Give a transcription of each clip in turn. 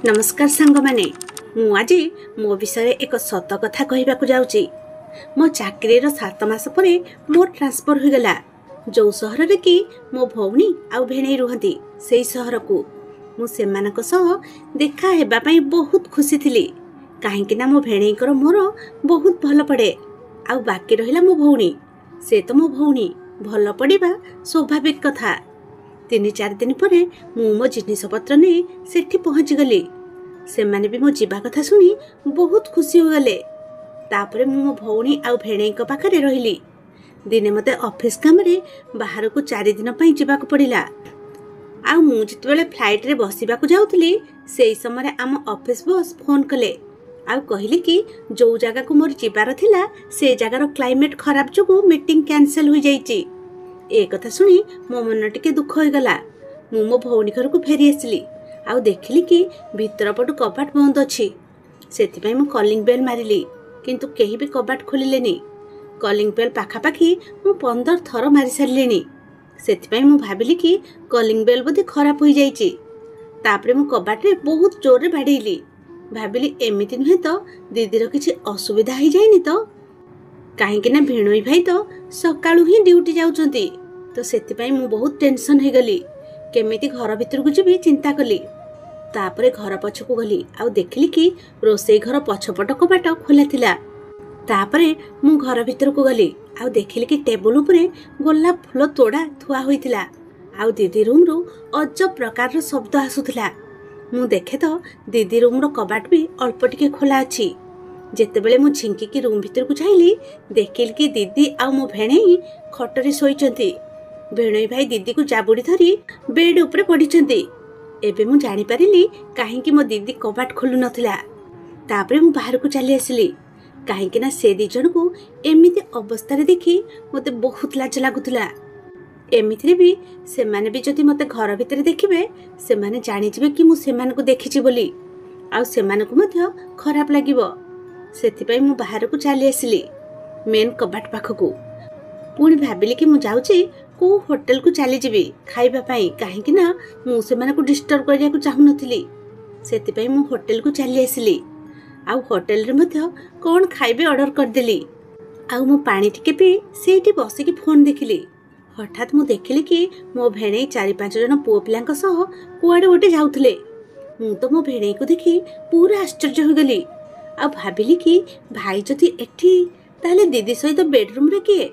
नमस्कार सांग माने मु आज मो विषय एक सत कथा कहवाक जाऊँगी। मो चाकरी 7 मास पर मोर ट्रांसफर हो गला। जो सहर रे कि मो भौणी आ भेणई रुहती से सहर को मु सेमानक सह देखा हेबा पई बहुत खुशी थिली। काहेकि ना मो भेणईकर मोर बहुत भल पड़े। आ बाकी रहिला मो भौणी, से तो मो भौणी भल पड़िबा स्वाभाविक कथा। 3-4 दिन पर मु मो जिनिस पत्र नहीं सेठी पहुँची गली। से माने भी मो जीवा कथा सुनी बहुत खुशी हो गले। तापरे मु मो भौणी आ भेणई पाखरे रहिली। दिने मते ऑफिस काम रे बाहर को 4 दिन पई जीवाक पड़िला। आ मु जितबेले फ्लाइट रे बसिबाकू जाउतली सेई समय आम ऑफिस बॉस फोन कले आ कहली कि जो जगह को मोर जीवार थिला से जगार क्लाइमेट खराब जुगु मीटिंग कैंसिल हो जाईची। ए कथा सुनी मो मन टिके दुख हो गला। मु मो भौणी घर को फेरी आसली आ देखिली कि भीतर पटु कबाट बंद अछि। सेति मु कॉलिंग बेल मारिली किंतु केही भी कबाट खोलिलेनी। कॉलिंग बेल पाखापाखी मु 15 थर मारी सारिलेनी। सेति मु भाबिली कि कॉलिंग बेल बोधे खराब हो जाईची। तापरे मु कबाट रे बहुत जोर रे बाडीली। भाबिली एमिति नुहे तो दीदीर किछि असुविधा हो जाइनी तो। काहेकि ना भेणई भाई तो सकाळु ही ड्यूटी जाउछंती। तो सेति मु बहुत टेंशन हो गली। केमिति घर भीतर को जीवी चिंता कली। तापरे घर पछकू गली आ देखिली कि रोसई घर पछपट कबाट खोला थिला। तापरे मु घर भीतर को गली आ देखिली कि टेबल उपरे गोलाप फूल तोड़ा थुआ होइथिला। आ दीदी रूम रो अजब प्रकार रो शब्द आसुथिला। मु देखे तो दीदी रूम रो कबाट भी अल्प टिके खोला अछि। जेतेबेले मु झिंकी की रूम भीतर को जाइली देखिली कि दीदी आ मो भेणई खटरे सोइचंती। भेणई भाई दीदी को जाबुड़ी धरी बेड उपरे पड़िचंती। एबे मु जानि पारिली काहेकि मो दीदी कबाट खोलु नथिला। तापरे मु बाहर को चली आसली काहेकि ना से 2 जन को एमिति अवस्था रे देखि मते बहुत लाज लागुतला। एमिति रे भी से माने भी जदि मते घर भीतर देखिबे से माने जानि जिवे कि मु से मान को देखिछि बोली आ से मान को मध्य खराब लागिवो। सेति पई मु बाहर को चली आसली मेन कबाट पाखकू। पुणी भाबिली कि मु जाउची को होटल को चली जीवी खाइबा पाई काहेकि ना मु से माने को डिस्टर्ब करिया को चाहु नथिली। सेति पई मु होटल को चली आसली आ होटल रे मध्य कोन खाइबे ऑर्डर कर देली। आ मु पानी टिके पी सेठी बसी की फोन देखिली। हठात मु देखिली कि मो भेणई 4-5 जन पुओ पिलांक सह कुआडे गोटे जाउथले। मु तो मो भेणई को देखि पूरा आश्चर्य हो गली आ भाबिली कि भाई जति एठी ताले दीदी सहित बेडरूम रे किए।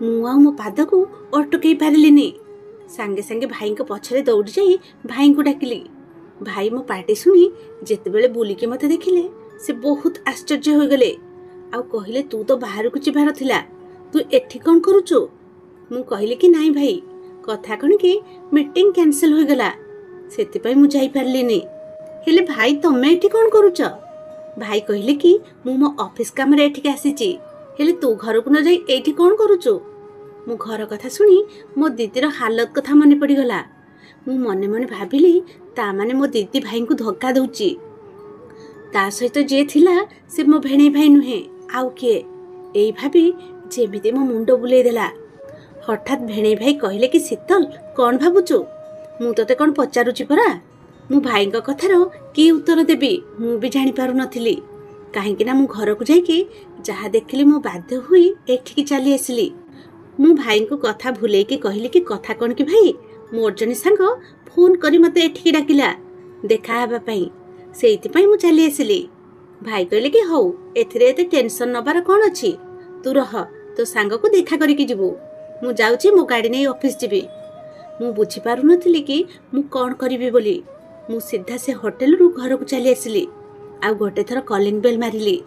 मु आ मो पाद को अटकई पारिलिनी। सांगे सांगे भाई को पछरे दौड़ी जाई भाई को डाकिली। भाई मो पार्टी सुनी जेतेबेले बुलिके मते देखिले से बहुत आश्चर्य हो गले आ कहिले तू तो बाहर को जिबार थिला, तू एठी कोन करूचो? मु कहली कि नाही भाई कथा कोन कि मीटिंग कैंसिल हो गला सेति पई मु जाई पारलिनी। हेले भाई तमे एठी कोन करूच? भाई कहले कि मु मो ऑफिस काम रे एठी आसीची। हेले तू घर को न जाई एठी कोन करूचो? मु घर कथा सुनी मो दीदीर हालत कथा मने पड़ी गला। मु मने मने भाबिली ता माने मो दीदी भाई को धक्का दउची। ता सहित जे थिला से मो भेणई भाई नुहे आउ किए एई भाबी जेमिति मो मुंडो बुलेई देला। हठात भेणई भाई कहले कि शीतल कोन भाबुचो? मु तते कोन पचारुची परा। मु भाई को कथारो की उत्तर देबी मु भी जानि पारु नथिली। काहेकि ना मु घर को जाइके जहा देखिली मु बाध्य हुई एठी की चली आसली। मु भाई को कथा भूले कि कहली कि कथा कोन कि भाई मोर जने सांग फोन करी मते एठी की डाकिला देखा हेबा पई सेति पई मु चली आसली। भाई कहले कि हौ एथिरे एते टेंशन नबार कोन अछि, तू रह तो सांग को देखा करी कि जिवु। मु जाउची मो गाड़ी नै ऑफिस जिबी। मु बुझी पारु नथिली कि मु कोन करिवि बोली। मु सीधा से होटल रु घर को चली आसली आ गोटे थर कॉलिंग बेल मारिली।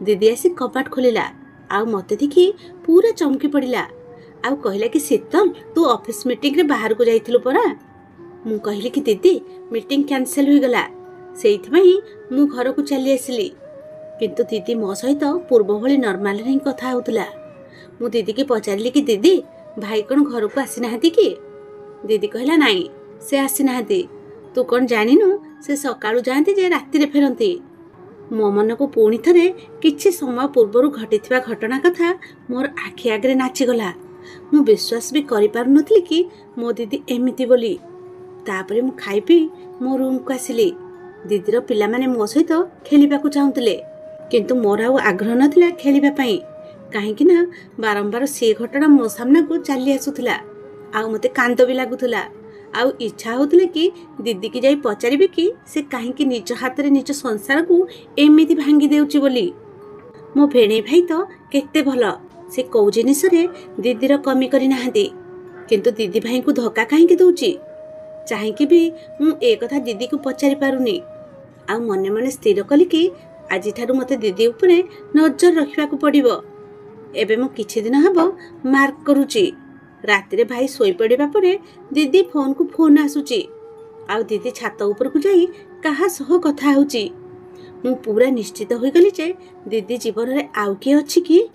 दीदी आसी कबाट खोलिला आ मते देखि पूरा चमकी पड़िला आ कहला कि शीतल तू ऑफिस मीटिंग रे बाहर को जाइथिलु परा। मु कहली कि दीदी मीटिंग कैंसिल हो गला सेइथि पई मु घर को चली आसली। किंतु दीदी मो सहित पूर्व भली नॉर्मल रे कथा होतला। मु दीदी के पचारली कि दीदी भाई कोन घर को आसी नाहती कि? दीदी कहला नाही से आसी नाहती, तू कोन जानिनु से सकाळु जांती जे राती रे फेरंती। मो मन को पुणी थरे किछि समय पूर्वरु घटिथिबा घटना कथा मोर आखि आगरे नाची गला। मु विश्वास भी करि पारु नथली कि मो दीदी एमिति बोली। तापरे मु खाई पी मो रूम को आसिली। दीदीर पिला माने मो सहित खेलिबाकू चाहुतिले किंतु मोर आउ आग्रह नथिला खेलिबा पई काहेकि ना बारंबार से घटना मो सामना को चली आसुथिला आउ मते कांद भी लागुथिला आउ इच्छा होतले कि दीदी की जाई पचारिबे कि से काहेकि निज हाथ रे निज संसार को एमिति भांगी देउची बोली। मो भेणे भाई तो केते भल से कौ जिनिस रे दीदीर कमी करी नाहंती किंतु दीदी भाई को धक्का काहेकि दउची चाहिकी भी मु ए कथा दीदी को पचारि पारुनी आ मने मने स्थिर कली कि आज ठारू मते दीदी उपरे नजर रखिबा को पड़िबो। एबे मु किछि दिन हबो मार्क करूची राति रे भाई सोई पड़िबा परे दीदी फोन को फोन आसुची आ दीदी छात ऊपर को जाई कहा सह कथा होची। मु पूरा निश्चित होई गली जे दीदी जीवन रे आउ के अछि कि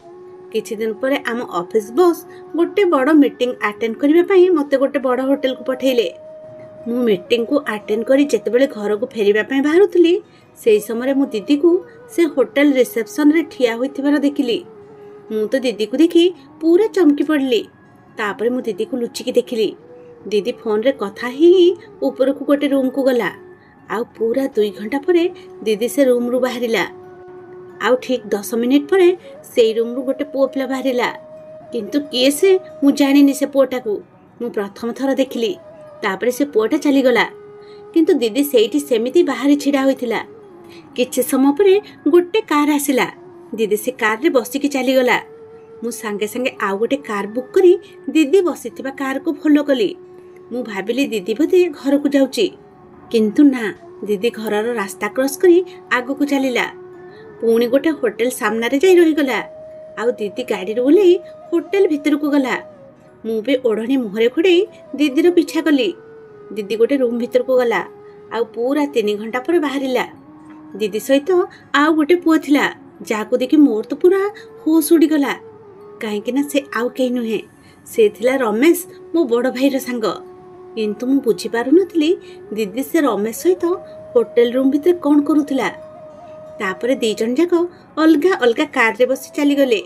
किछि दिन परे आम ऑफिस बॉस गोटे बड़ मीटिंग अटेंड करबा पई मते गोटे बड़ होटल को पठेइले। मु मीटिंग को अटेंड करी जेतेबेले घर को फेरिबा पई बाहरुतली सेई समय मु दीदी को से होटल रिसेप्शन रे ठिया होइथिबार देखिली। मु तो दीदी को देखी पूरा चमकी पड़ली तापरे मु दीदी को लुचिकी देखिली। दीदी फोन रे कथा ही ऊपर को गोटे रूम को गला आउ पूरा 2 घंटा परे दीदी से रूम रु बाहरिला आउ ठीक 10 मिनिट परे सेई रूम रु गोटे पुओ पिला बाहरिला किंतु किए से मु जानिनी से पुओटा को मु प्रथम थर देखिली तापरे से पुओटा चली गला किंतु दीदी सेठी सेमिति बाहर छिड़ा होइथिला। किछि समय परे गोटे कार आसिला दीदी से कार रे बसिकी चली गला। मु संगे संगे आउ गोटे कार बुक करी दीदी बसिथिबा कार को फॉलो कली। मु भाबिली दीदी बोधे घर को जाउची किंतु ना दीदी घरर रास्ता क्रॉस करी आगु को चलीला पुणी गोटे होटल सामना रे जाई रही गला आउ दीदी गाड़ी रे बोले होटल भीतर को गला। मु बे ओढ़णी मुहरे खोड़े दीदी रो पीछा कली। दीदी गोटे रूम भीतर को गला आउ पूरा 3 घंटा पर बाहरिला। दीदी सहित आउ गोटे पुओ थिला जाको देखि मोर तो पूरा होश उड़ी गला काहेकि ना से आउ केही नुहे से थिला रमेश मो बड़ भाई रो संग किंतु मु बुझी पारु नथली दीदी से रमेश सहित होटल रूम भीतर कोन करूथिला। तापरे 2 जन जाको अलगा अलगा कार रे बसी चली गले।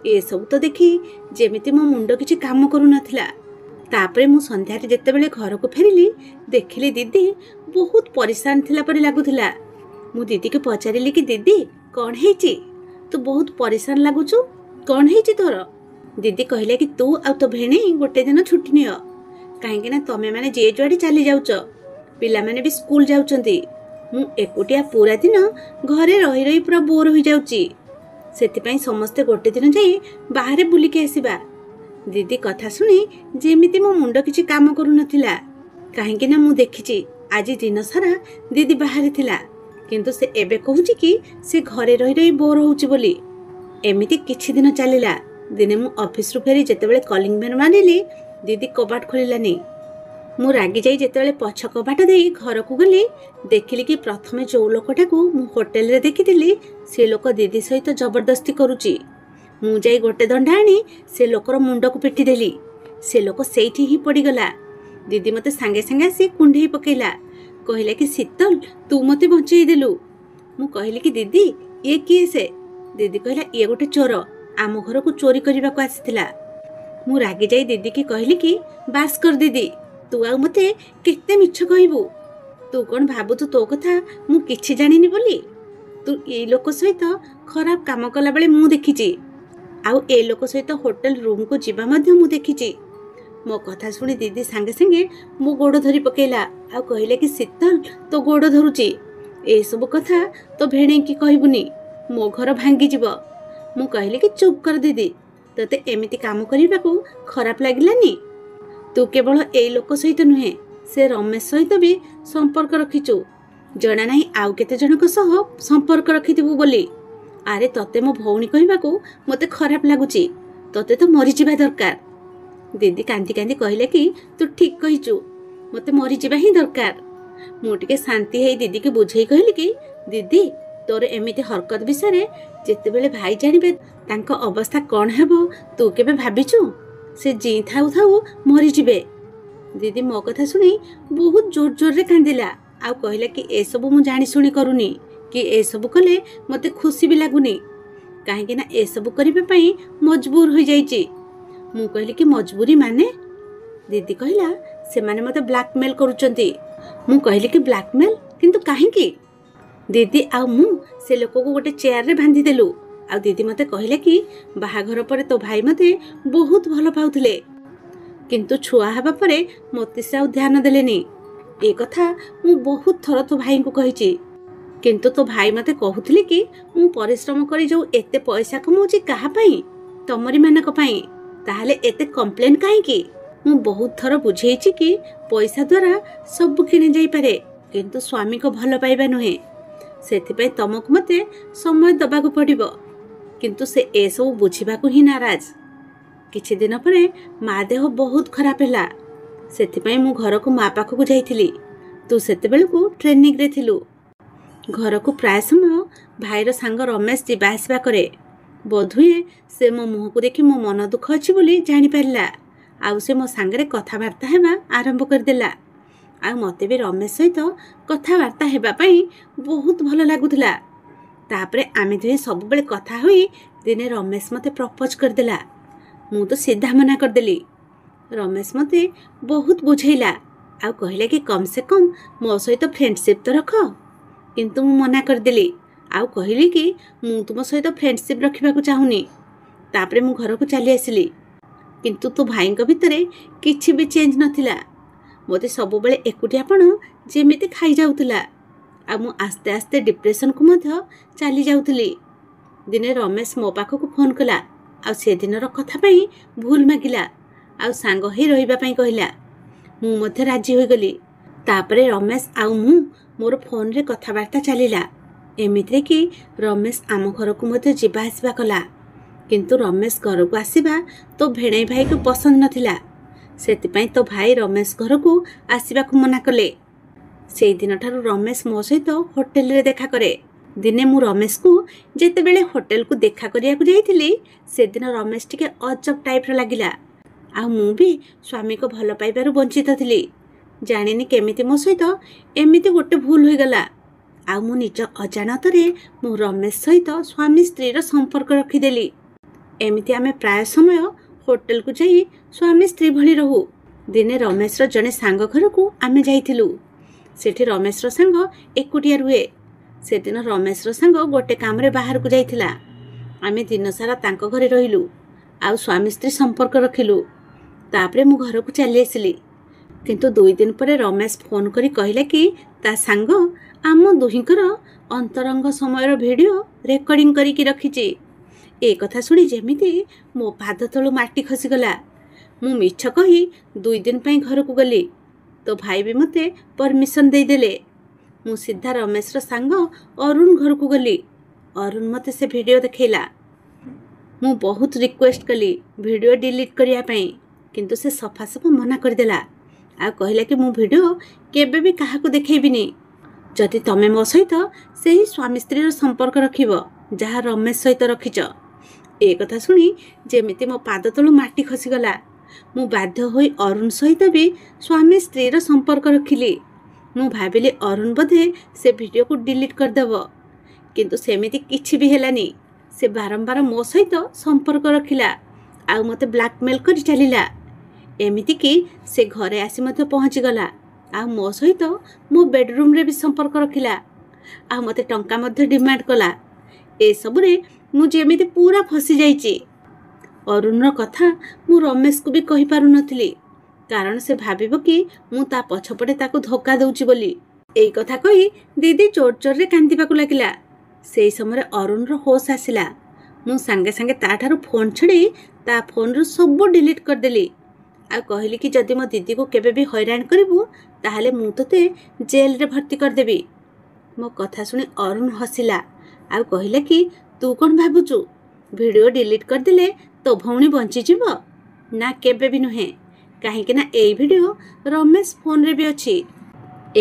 ए सब तो देखी जेमिति मो मुंडो किछि काम करू नथिला। तापरे मु संध्या रे जत्ते बेले घर को फेरिली देखिली दीदी बहुत परेशान थिला परि लागुथिला। मु दीदी के पचारिली कि दीदी कोन हेची तू बहुत परेशान लागुछु कोन हेची तोर। दीदी कहले कि तू आ तो भेणे गोटे दिन छुट्टी नियो काहेकि ना तमे माने जे जुआडी चली जाउछ पिला माने भी स्कूल जाउचंती मु एकुटिया पूरा दिन घरे रही रही पूरा बोर हो जाउची सेति पई समस्ते गोटे दिन जाई बाहरे बुली के आसीबा। दीदी कथा सुनी जेमिति मो मुंडो किछि काम करू नथिला काहेकि ना मु देखिची आज दिन सारा दीदी बाहरे थिला किंतु से एबे कहूची कि से घरे रही रही बोर होउची बोली। एमिति किछि दिन चलिला। दिने मु ऑफिस रु फेरी जेतेबेले कॉलिंग बेल मारिली दीदी कबाट खोलिलानी। मु रागी जाई जेतेबेले पछ कबाट देई घर को गली देखिली कि प्रथमे जो लोकटा को मु होटल रे देखितिली से लोक दीदी सहित जबरदस्ती करूची। मु जाई गोटे दंडा आनी से लोकर मुंडो को पिटी देली से लोक सेठी ही पड़ी गला। दीदी मते संगे संगे से कुंढेई पकेला कहले कि शीतल तू मते बंचेई देलु। मु कहली कि दीदी ये किए से। दीदी कहला ये गोटे चोर आम घर को चोरी करबा को आसीथिला। मु रागी जाई दीदी की कहली कि बास कर दीदी तू आ मते केते मिछ कहबू तू कोन भाबुतु तो कथा मु किछि जानिनी बोली। तू ए लोक सहित खराब काम कला बेले मु देखिची आउ ए लोक सहित होटल रूम को जीवा मध्य मु देखिची। मो कथा सुनी दीदी संगे संगे मो गोड़ धरी पकेला आ कहले कि शीतल तो गोड़ धरुची ए सब कथा तो भेणे की कहबुनी मो घर भांगी जीव। मु कहले कि चुप कर दीदी तते एमिति काम करिबा को खराब लागिलानी। तू केवल ए लोक सहित नुहे से रमेश सहित भी संपर्क रखिचु जना नहीं आउ केते जनक सह संपर्क रखिथिबु बोली। अरे तते मो भौणी कहबा को मते खराब लागुची तते तो मरि जिबा दरकार। दीदी कांदी कांदी कहले कि तू ठीक कहिचु मते मरि जिबा ही दरकार। मु टिके शांति हेई दीदी के बुझेई कहली कि दीदी तोर एमिति हरकत विषय जेते बेले भाई जानिबे तांको अवस्था कोन हेबो तू केबे भाबिचु से जी थाउ थाउ मरि जिबे। दीदी मो कथा सुनी बहुत जोर जोर रे कांदिला आ कहले कि ए सब मु जानि सुनी करूनी कि ए सब कले मते खुशी भी लागुनी काहेकि ना ए सब करिबे पई मजबूर हो जाईची। मु कहली कि मजबूरी माने। दीदी कहला से माने मते ब्लैकमेल करूचंती। मु कहली कि ब्लैकमेल କିନ୍ତୁ କାହିଁକି? ଦିଦି ଆଉ ମୁଁ ସେ ଲୋକକୁ ଗୋଟେ ଚେୟାରରେ ବାନ୍ଧିଦେଲୁ। ଆଉ ଦିଦି ମତେ କହିଲେ କି ବାହାଘର ପରେ ତୋ ଭାଇ ମତେ ବହୁତ ଭଲ ପାଉଥିଲେ, କିନ୍ତୁ ଛୁଆ ହେବା ପରେ ମତେ ସେ ଆଉ ଧ୍ୟାନ ଦେଲେନି। ଏ କଥା ମୁଁ ବହୁତ ଥର ତୋ ଭାଇଙ୍କୁ କହିଛି, କିନ୍ତୁ ତୋ ଭାଇ ମତେ କହୁଥିଲେ କି ମୁଁ ପରିଶ୍ରମ କରି ଯୋଉ ଏତେ ପଇସା କମାଉଛି କାହା ପାଇଁ? ତମରି ମାନଙ୍କ ପାଇଁ। ତାହେଲେ ଏତେ କମ୍ପ୍ଲେନ୍ କାହିଁକି? ମୁଁ ବହୁତ ଥର ବୁଝେଇଛି କି ପଇସା ଦ୍ୱାରା ସବୁ କିଣି ଯାଇପାରେ, କିନ୍ତୁ ସ୍ୱାମୀଙ୍କ ଭଲ ପାଇବା ନୁହେଁ। ସେଥିପାଇଁ ତମକୁ ମତେ ସମୟ ଦବାକୁ ପଡ଼ିବ। କିନ୍ତୁ ସେ ଏସବୁ ବୁଝିବାକୁ ହିଁ ନାରାଜ। କିଛି ଦିନ ପରେ ମା ଦେହ ବହୁତ ଖରାପ ହେଲା। ସେଥିପାଇଁ ମୁଁ ଘରକୁ ମା ପାଖକୁ ଯାଇଥିଲି। ତୁ ସେତେବେଳକୁ ଟ୍ରେନିଂରେ ଥିଲୁ। ଘରକୁ ପ୍ରାୟ ସମୟ ଭାଇର ସାଙ୍ଗ ରମେଶ ଯିବା ଆସିବା କରେ। ବୋଧହୁଏ ସେ ମୋ ମୁହଁକୁ ଦେଖି ମୋ ମନ ଦୁଃଖ ଅଛି ବୋଲି ଜାଣିପାରିଲା। ଆଉ ସେ ମୋ ସାଙ୍ଗରେ କଥାବାର୍ତ୍ତା ହେବା ଆରମ୍ଭ କରିଦେଲା। ଆଉ ମୋତେ ବି ରମେଶ ସହିତ କଥାବାର୍ତ୍ତା ହେବା ପାଇଁ ବହୁତ ଭଲ ଲାଗୁଥିଲା। ତାପରେ ଆମେ ଦୁହେଁ ସବୁବେଳେ କଥା ହୋଇ ଦିନେ ରମେଶ ମୋତେ ପ୍ରପୋଜ କରିଦେଲା। ମୁଁ ତ ସିଧା ମନା କରିଦେଲି। ରମେଶ ମୋତେ ବହୁତ ବୁଝେଇଲା ଆଉ କହିଲା କି କମ୍ ସେ କମ୍ ମୋ ସହିତ ଫ୍ରେଣ୍ଡସିପ୍ ତ ରଖ। କିନ୍ତୁ ମୁଁ ମନା କରିଦେଲି ଆଉ କହିଲି କି ମୁଁ ତୁମ ସହିତ ଫ୍ରେଣ୍ଡସିପ୍ ରଖିବାକୁ ଚାହୁଁନି। ତାପରେ ମୁଁ ଘରକୁ ଚାଲି ଆସିଲି। କିନ୍ତୁ ତୋ ଭାଇଙ୍କ ଭିତରେ କିଛି ବି ଚେଞ୍ଜ ନଥିଲା। ମୋତେ ସବୁବେଳେ ଏକୁଟିଆପଣ ଯେମିତି ଖାଇଯାଉଥିଲା। ଆଉ ମୁଁ ଆସ୍ତେ ଆସ୍ତେ ଡିପ୍ରେସନକୁ ମଧ୍ୟ ଚାଲି ଯାଉଥିଲି। ଦିନେ ରମେଶ ମୋ ପାଖକୁ ଫୋନ୍ କଲା ଆଉ ସେଦିନର କଥା ପାଇଁ ଭୁଲ ମାଗିଲା ଆଉ ସାଙ୍ଗ ହେଇ ରହିବା ପାଇଁ କହିଲା। ମୁଁ ମଧ୍ୟ ରାଜି ହୋଇଗଲି। ତାପରେ ରମେଶ ଆଉ ମୁଁ ମୋର ଫୋନରେ କଥାବାର୍ତ୍ତା ଚାଲିଲା। ଏମିତିରେ କି ରମେଶ ଆମ ଘରକୁ ମଧ୍ୟ ଯିବା ଆସିବା କଲା। କିନ୍ତୁ ରମେଶ ଘରକୁ ଆସିବା ତୋ ଭେଣେଇ ଭାଇକୁ ପସନ୍ଦ ନଥିଲା। ସେଥିପାଇଁ ତୋ ଭାଇ ରମେଶ ଘରକୁ ଆସିବାକୁ ମନା କଲେ। ସେଇଦିନଠାରୁ ରମେଶ ମୋ ସହିତ ହୋଟେଲରେ ଦେଖା କରେ। ଦିନେ ମୁଁ ରମେଶକୁ ଯେତେବେଳେ ହୋଟେଲକୁ ଦେଖା କରିବାକୁ ଯାଇଥିଲି, ସେଦିନ ରମେଶ ଟିକେ ଅଜବ ଟାଇପ୍ର ଲାଗିଲା। ଆଉ ମୁଁ ବି ସ୍ୱାମୀଙ୍କ ଭଲ ପାଇବାରୁ ବଞ୍ଚିତ ଥିଲି। ଜାଣିନି କେମିତି ମୋ ସହିତ ଏମିତି ଗୋଟେ ଭୁଲ ହୋଇଗଲା। ଆଉ ମୁଁ ନିଜ ଅଜାଣତରେ ମୁଁ ରମେଶ ସହିତ ସ୍ୱାମୀ ସ୍ତ୍ରୀର ସମ୍ପର୍କ ରଖିଦେଲି। ଏମିତି ଆମେ ପ୍ରାୟ ସମୟ ହୋଟେଲକୁ ଯାଇ ସ୍ୱାମୀ ସ୍ତ୍ରୀ ଭଳି ରହୁ। ଦିନେ ରମେଶର ଜଣେ ସାଙ୍ଗ ଘରକୁ ଆମେ ଯାଇଥିଲୁ। ସେଠି ରମେଶର ସାଙ୍ଗ ଏକୁଟିଆ ରୁହେ। ସେଦିନ ରମେଶର ସାଙ୍ଗ ଗୋଟେ କାମରେ ବାହାରକୁ ଯାଇଥିଲା। ଆମେ ଦିନସାରା ତାଙ୍କ ଘରେ ରହିଲୁ ଆଉ ସ୍ୱାମୀ ସ୍ତ୍ରୀ ସମ୍ପର୍କ ରଖିଲୁ। ତାପରେ ମୁଁ ଘରକୁ ଚାଲି ଆସିଲି। କିନ୍ତୁ 2 ଦିନ ପରେ ରମେଶ ଫୋନ୍ କରି କହିଲା କି ତା ସାଙ୍ଗ ଆମ ଦୁହିଁଙ୍କର ଅନ୍ତରଙ୍ଗ ସମୟର ଭିଡ଼ିଓ ରେକର୍ଡିଂ କରିକି ରଖିଛି। ଏ କଥା ଶୁଣି ଯେମିତି ମୋ ପାଦ ତଳୁ ମାଟି ଖସିଗଲା। ମୁଁ ମିଛ କହି 2 ଦିନ ପାଇଁ ଘରକୁ ଗଲି। ତୋ ଭାଇ ବି ମୋତେ ପରମିଶନ୍ ଦେଇଦେଲେ। ମୁଁ ସିଧା ରମେଶର ସାଙ୍ଗ ଅରୁଣ ଘରକୁ ଗଲି। ଅରୁଣ ମୋତେ ସେ ଭିଡ଼ିଓ ଦେଖେଇଲା। ମୁଁ ବହୁତ ରିକ୍ୱେଷ୍ଟ କଲି ଭିଡ଼ିଓ ଡିଲିଟ୍ କରିବା ପାଇଁ, କିନ୍ତୁ ସେ ସଫାସଫା ମନା କରିଦେଲା ଆଉ କହିଲା କି ମୁଁ ଭିଡ଼ିଓ କେବେ ବି କାହାକୁ ଦେଖେଇବିନି ଯଦି ତମେ ମୋ ସହିତ ସେହି ସ୍ୱାମୀ ସ୍ତ୍ରୀର ସମ୍ପର୍କ ରଖିବ ଯାହା ରମେଶ ସହିତ ରଖିଛ। ଏ କଥା ଶୁଣି ଯେମିତି ମୋ ପାଦ ତଳୁ ମାଟି ଖସିଗଲା। ମୁଁ ବାଧ୍ୟ ହୋଇ ଅରୁଣ ସହିତ ବି ସ୍ୱାମୀ ସ୍ତ୍ରୀର ସମ୍ପର୍କ ରଖିଲି। ମୁଁ ଭାବିଲି ଅରୁଣ ବୋଧେ ସେ ଭିଡ଼ିଓକୁ ଡିଲିଟ୍ କରିଦେବ, କିନ୍ତୁ ସେମିତି କିଛି ବି ହେଲାନି। ସେ ବାରମ୍ବାର ମୋ ସହିତ ସମ୍ପର୍କ ରଖିଲା ଆଉ ମୋତେ ବ୍ଲାକମେଲ୍ କରି ଚାଲିଲା। ଏମିତିକି ସେ ଘରେ ଆସି ମଧ୍ୟ ପହଞ୍ଚିଗଲା ଆଉ ମୋ ସହିତ ମୋ ବେଡ଼ରୁମ୍ରେ ବି ସମ୍ପର୍କ ରଖିଲା ଆଉ ମୋତେ ଟଙ୍କା ମଧ୍ୟ ଡିମାଣ୍ଡ କଲା। ଏସବୁରେ ମୁଁ ଯେମିତି ପୁରା ଫସିଯାଇଛି। ଅରୁଣର କଥା ମୁଁ ରମେଶକୁ ବି କହିପାରୁନଥିଲି, କାରଣ ସେ ଭାବିବ କି ମୁଁ ତା ପଛପଟେ ତାକୁ ଧୋକା ଦେଉଛି ବୋଲି। ଏଇ କଥା କହି ଦିଦି ଜୋର ଜୋରରେ କାନ୍ଦିବାକୁ ଲାଗିଲା। ସେଇ ସମୟରେ ଅରୁଣର ହୋସ୍ ଆସିଲା। ମୁଁ ସାଙ୍ଗେ ସାଙ୍ଗେ ତାଠାରୁ ଫୋନ୍ ଛଡ଼େଇ ତା ଫୋନ୍ରୁ ସବୁ ଡିଲିଟ୍ କରିଦେଲି ଆଉ କହିଲି କି ଯଦି ମୋ ଦିଦିକୁ କେବେ ବି ହଇରାଣ କରିବୁ ତାହେଲେ ମୁଁ ତୋତେ ଜେଲରେ ଭର୍ତ୍ତି କରିଦେବି। ମୋ କଥା ଶୁଣି ଅରୁଣ ହସିଲା ଆଉ କହିଲା କି ତୁ କ'ଣ ଭାବୁଛୁ ଭିଡ଼ିଓ ଡିଲିଟ୍ କରିଦେଲେ ତୋ ଭଉଣୀ ବଞ୍ଚିଯିବ? ନା, କେବେ ବି ନୁହେଁ। କାହିଁକି ନା ଏଇ ଭିଡ଼ିଓ ରମେଶ ଫୋନ୍ରେ ବି ଅଛି।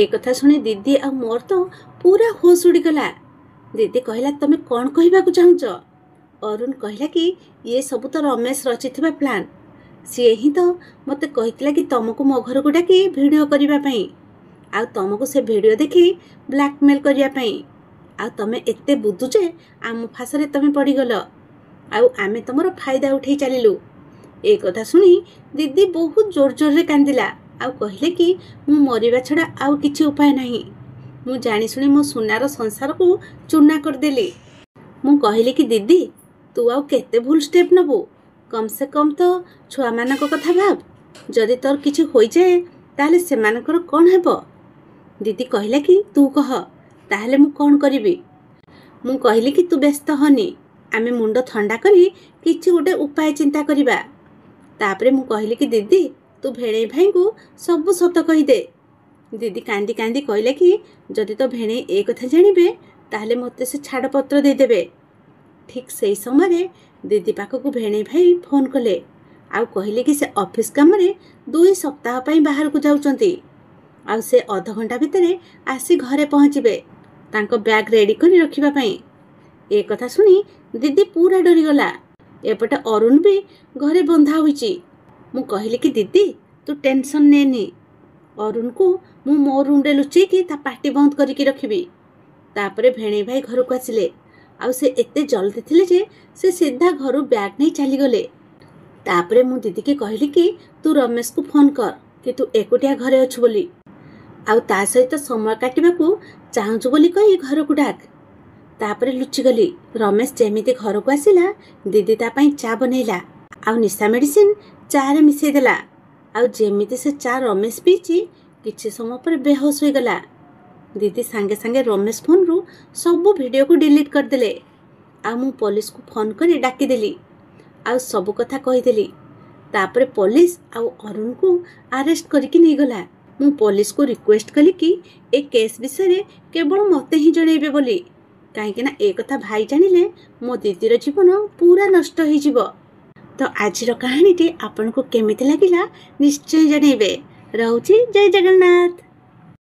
ଏ କଥା ଶୁଣି ଦିଦି ଆଉ ମୋର ତ ପୁରା ହୋସ୍ ଉଡ଼ିଗଲା। ଦିଦି କହିଲା ତମେ କ'ଣ କହିବାକୁ ଚାହୁଁଛ? ଅରୁଣ କହିଲା କି ଇଏ ସବୁ ତ ରମେଶ ରଚିଥିବା ପ୍ଲାନ୍। ସିଏ ହିଁ ତ ମୋତେ କହିଥିଲା କି ତମକୁ ମୋ ଘରକୁ ଡାକି ଭିଡ଼ିଓ କରିବା ପାଇଁ ଆଉ ତମକୁ ସେ ଭିଡ଼ିଓ ଦେଖି ବ୍ଲାକମେଲ୍ କରିବା ପାଇଁ। ଆଉ ତମେ ଏତେ ବୁଦ୍ଧୁ ଯେ ଆମ ଫାଶରେ ତମେ ପଡ଼ିଗଲ ଆଉ ଆମେ ତମର ଫାଇଦା ଉଠେଇ ଚାଲିଲୁ। ଏ କଥା ଶୁଣି ଦିଦି ବହୁତ ଜୋର ଜୋରରେ କାନ୍ଦିଲା ଆଉ କହିଲେ କି ମୁଁ ମରିବା ଛଡ଼ା ଆଉ କିଛି ଉପାୟ ନାହିଁ। ମୁଁ ଜାଣିଶୁଣି ମୋ ସୁନାର ସଂସାରକୁ ଚୂନା କରିଦେଲି। ମୁଁ କହିଲି କି ଦିଦି ତୁ ଆଉ କେତେ ଭୁଲ ଷ୍ଟେପ୍ ନେବୁ? କମ୍ ସେ କମ୍ ତ ଛୁଆମାନଙ୍କ କଥା ଭାବ। ଯଦି ତୋର କିଛି ହୋଇଯାଏ ତାହେଲେ ସେମାନଙ୍କର କ'ଣ ହେବ? ଦିଦି କହିଲା କି ତୁ କହ, ତାହେଲେ ମୁଁ କ'ଣ କରିବି? ମୁଁ କହିଲି କି ତୁ ବ୍ୟସ୍ତ ହନି, ଆମେ ମୁଣ୍ଡ ଥଣ୍ଡା କରି କିଛି ଗୋଟେ ଉପାୟ ଚିନ୍ତା କରିବା। ତାପରେ ମୁଁ କହିଲି କି ଦିଦି ତୁ ଭେଣେଇ ଭାଇଙ୍କୁ ସବୁ ସତ କହିଦେ। ଦିଦି କାନ୍ଦି କାନ୍ଦି କହିଲେ କି ଯଦି ତ ଭେଣେଇ ଏ କଥା ଜାଣିବେ ତାହେଲେ ମୋତେ ସେ ଛାଡ଼ପତ୍ର ଦେଇଦେବେ। ଠିକ୍ ସେଇ ସମୟରେ ଦିଦି ପାଖକୁ ଭେଣେଇ ଭାଇ ଫୋନ୍ କଲେ ଆଉ କହିଲେ କି ସେ ଅଫିସ୍ କାମରେ 2 ସପ୍ତାହ ପାଇଁ ବାହାରକୁ ଯାଉଛନ୍ତି, ଆଉ ସେ ଅଧଘଣ୍ଟା ଭିତରେ ଆସି ଘରେ ପହଞ୍ଚିବେ ତାଙ୍କ ବ୍ୟାଗ୍ ରେଡ଼ି କରି ରଖିବା ପାଇଁ। ଏ କଥା ଶୁଣି ଦିଦି ପୁରା ଡରିଗଲା। ଏପଟେ ଅରୁଣ ବି ଘରେ ବନ୍ଧା ହୋଇଛି। ମୁଁ କହିଲି କି ଦିଦି ତୁ ଟେନସନ୍ ନେନି, ଅରୁଣକୁ ମୁଁ ମୋ ରୁମ୍ରେ ଲୁଚେଇକି ତା ପାଟି ବନ୍ଦ କରିକି ରଖିବି। ତାପରେ ଭେଣେଇ ଭାଇ ଘରକୁ ଆସିଲେ, ଆଉ ସେ ଏତେ ଜଲ୍ଦି ଥିଲେ ଯେ ସେ ସିଧା ଘରୁ ବ୍ୟାଗ୍ ନେଇ ଚାଲିଗଲେ। ତାପରେ ମୁଁ ଦିଦିକି କହିଲି କି ତୁ ରମେଶକୁ ଫୋନ୍ କର କି ତୁ ଏକୁଟିଆ ଘରେ ଅଛୁ ବୋଲି, ଆଉ ତା ସହିତ ସମୟ କାଟିବାକୁ ଚାହୁଁଛୁ ବୋଲି କହି ଘରକୁ ଡାକ। ତାପରେ ଲୁଚିଗଲି। ରମେଶ ଯେମିତି ଘରକୁ ଆସିଲା ଦିଦି ତା ପାଇଁ ଚା ବନେଇଲା ଆଉ ନିଶା ମେଡ଼ିସିନ୍ ଚାରେ ମିଶେଇ ଦେଲା। ଆଉ ଯେମିତି ସେ ଚା ରମେଶ ପିଇଛି କିଛି ସମୟ ପରେ ବେହୋସ ହୋଇଗଲା। ଦିଦି ସାଙ୍ଗେ ସାଙ୍ଗେ ରମେଶ ଫୋନ୍ରୁ ସବୁ ଭିଡ଼ିଓକୁ ଡିଲିଟ୍ କରିଦେଲେ। ଆଉ ମୁଁ ପୋଲିସକୁ ଫୋନ୍ କରି ଡାକିଦେଲି ଆଉ ସବୁ କଥା କହିଦେଲି। ତାପରେ ପୋଲିସ ଆଉ ଅରୁଣକୁ ଆରେଷ୍ଟ କରିକି ନେଇଗଲା। ମୁଁ ପୋଲିସକୁ ରିକ୍ୱେଷ୍ଟ କଲି କି ଏ କେସ୍ ବିଷୟରେ କେବଳ ମୋତେ ହିଁ ଜଣେଇବେ ବୋଲି, କାହିଁକିନା ଏ କଥା ଭାଇ ଜାଣିଲେ ମୋ ଦିଦିର ଜୀବନ ପୁରା ନଷ୍ଟ ହେଇଯିବ। ତ ଆଜିର କାହାଣୀଟି ଆପଣଙ୍କୁ କେମିତି ଲାଗିଲା ନିଶ୍ଚୟ ଜଣେଇବେ। ରହୁଛି, ଜୟ ଜଗନ୍ନାଥ।